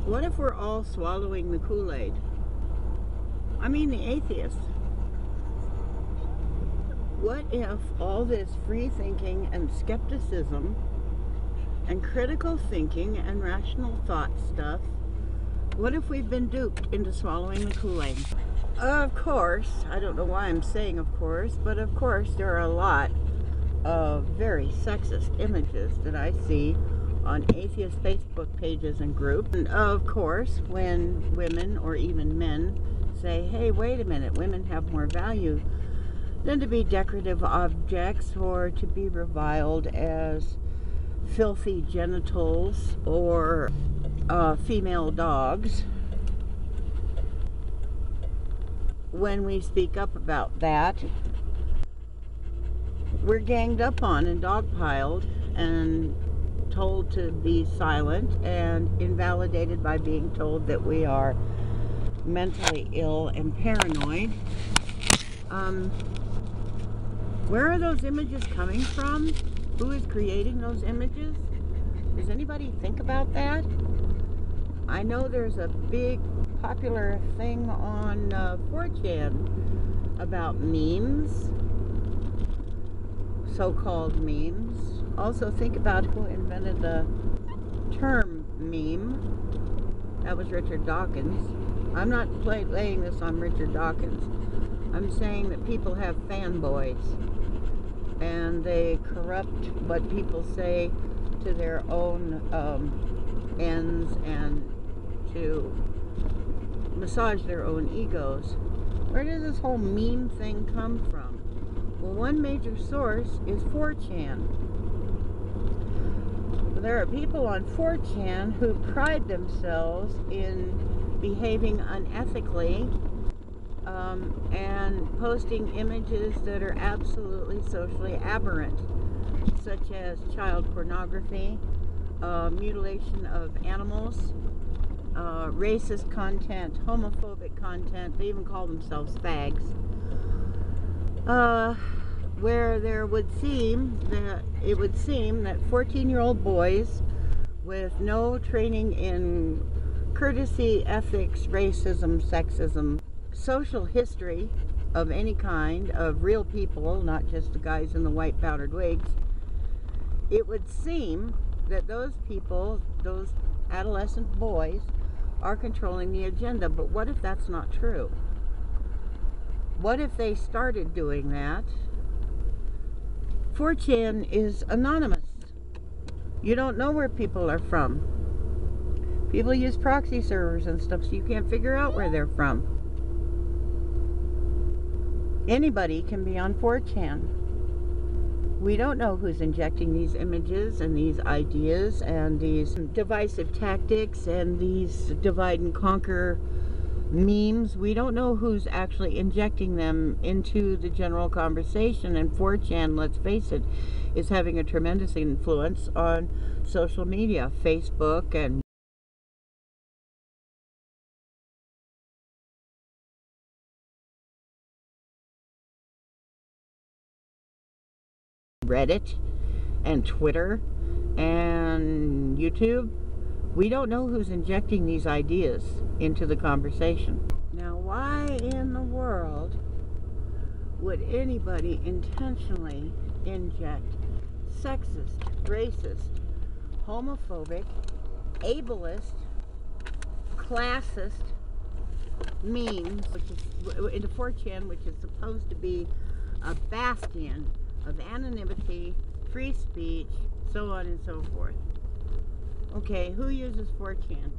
What if we're all swallowing the Kool-Aid? I mean the atheists. What if all this free thinking and skepticism and critical thinking and rational thought stuff, what if we've been duped into swallowing the Kool-Aid? Of course, I don't know why I'm saying of course, but of course there are a lot of very sexist images that I see on atheist Facebook pages and groups. And of course, when women or even men say, hey, wait a minute, women have more value than to be decorative objects or to be reviled as filthy genitals or female dogs. When we speak up about that, we're ganged up on and dogpiled and told to be silent and invalidated by being told that we are mentally ill and paranoid. Where are those images coming from? Who is creating those images? Does anybody think about that? I know there's a big popular thing on 4chan about memes, so-called memes. Also think about who invented the term meme. That was Richard Dawkins. I'm not laying this on Richard Dawkins. I'm saying that people have fanboys and they corrupt what people say to their own ends and to massage their own egos. Where does this whole meme thing come from? Well, one major source is 4chan. There are people on 4chan who pride themselves in behaving unethically and posting images that are absolutely socially aberrant, such as child pornography, mutilation of animals, racist content, homophobic content. They even call themselves fags. Where there would seem that it would seem that 14-year-old boys with no training in courtesy, ethics, racism, sexism, social history of any kind, of real people, not just the guys in the white powdered wigs, it would seem that those people, those adolescent boys, are controlling the agenda. But what if that's not true? What if they started doing that? 4chan is anonymous. You don't know where people are from. People use proxy servers and stuff, so you can't figure out where they're from. Anybody can be on 4chan. We don't know who's injecting these images and these ideas and these divisive tactics and these divide and conquer memes. We don't know who's actually injecting them into the general conversation. And 4chan, let's face it, is having a tremendous influence on social media, Facebook and Reddit and Twitter and YouTube. We don't know who's injecting these ideas into the conversation. Now, why in the world would anybody intentionally inject sexist, racist, homophobic, ableist, classist memes into 4chan, which is supposed to be a bastion of anonymity, free speech, so on and so forth? Okay, who uses 4chan?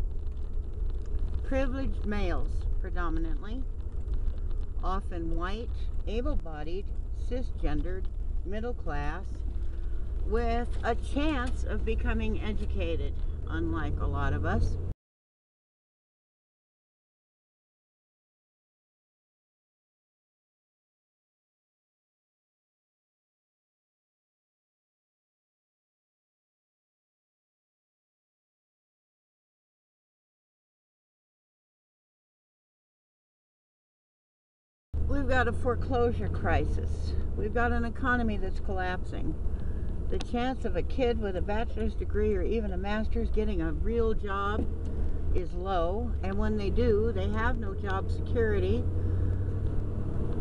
Privileged males, predominantly, often white, able-bodied, cisgendered, middle class, with a chance of becoming educated, unlike a lot of us. We've got a foreclosure crisis. We've got an economy that's collapsing. The chance of a kid with a bachelor's degree or even a master's getting a real job is low, and when they do, they have no job security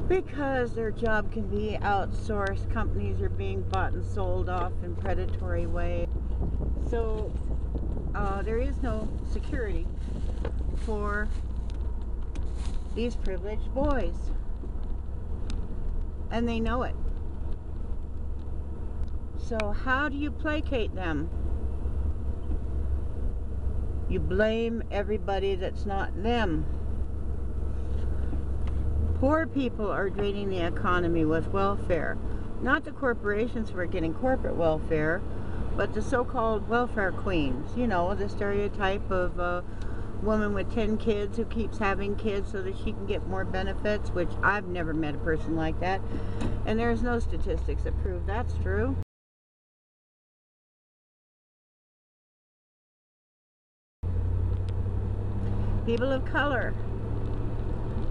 because their job can be outsourced. Companies are being bought and sold off in predatory ways. So there is no security for these privileged boys, and they know it. So how do you placate them? You blame everybody that's not them. Poor people are draining the economy with welfare. Not the corporations who are getting corporate welfare, but the so-called welfare queens. You know, the stereotype of a woman with 10 kids who keeps having kids so that she can get more benefits, which I've never met a person like that. And there's no statistics that prove that's true. People of color.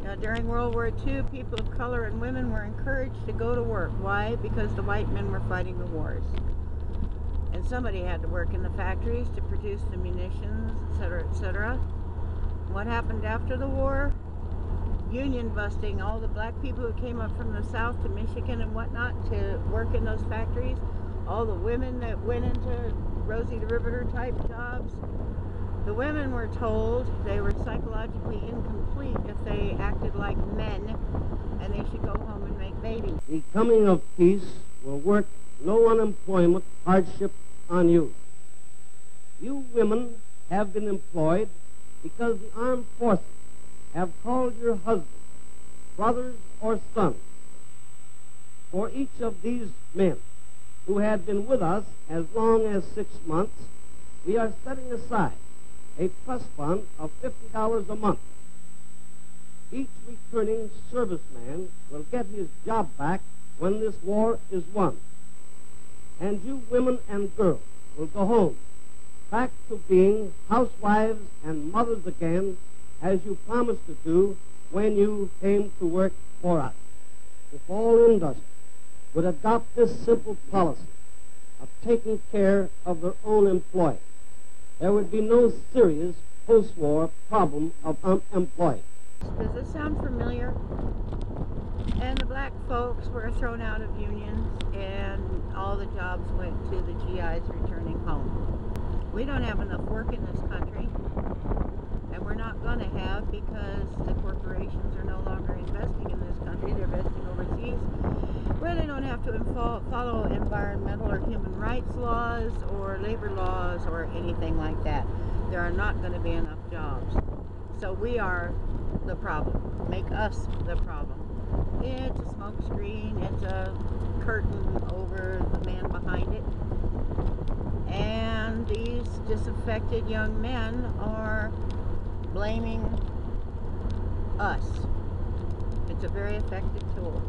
Now, during World War II, people of color and women were encouraged to go to work. Why? Because the white men were fighting the wars. And somebody had to work in the factories to produce the munitions, etc., etc. What happened after the war? Union busting. All the black people who came up from the South to Michigan and whatnot to work in those factories. All the women that went into Rosie the Riveter type jobs. The women were told they were psychologically incomplete if they acted like men, and they should go home and make babies. The coming of peace will work no unemployment hardship on you. You women have been employed because the armed forces have called your husbands, brothers, or sons. For each of these men who had been with us as long as 6 months, we are setting aside a trust fund of $50 a month. Each returning serviceman will get his job back when this war is won. And you women and girls will go home, back to being housewives and mothers again, as you promised to do when you came to work for us. If all industries would adopt this simple policy of taking care of their own employees, there would be no serious post-war problem of unemployed. Does this sound familiar? And the black folks were thrown out of unions, and all the jobs went to the GIs returning home. We don't have enough work in this country, and we're not going to have, because the corporations are no longer investing in this country. They're investing overseas, where they don't have to follow environmental or human rights laws or labor laws or anything like that. There are not going to be enough jobs. So we are the problem. Make us the problem. It's a smoke screen. It's a curtain over the man behind it. And these disaffected young men are blaming us. It's a very effective tool.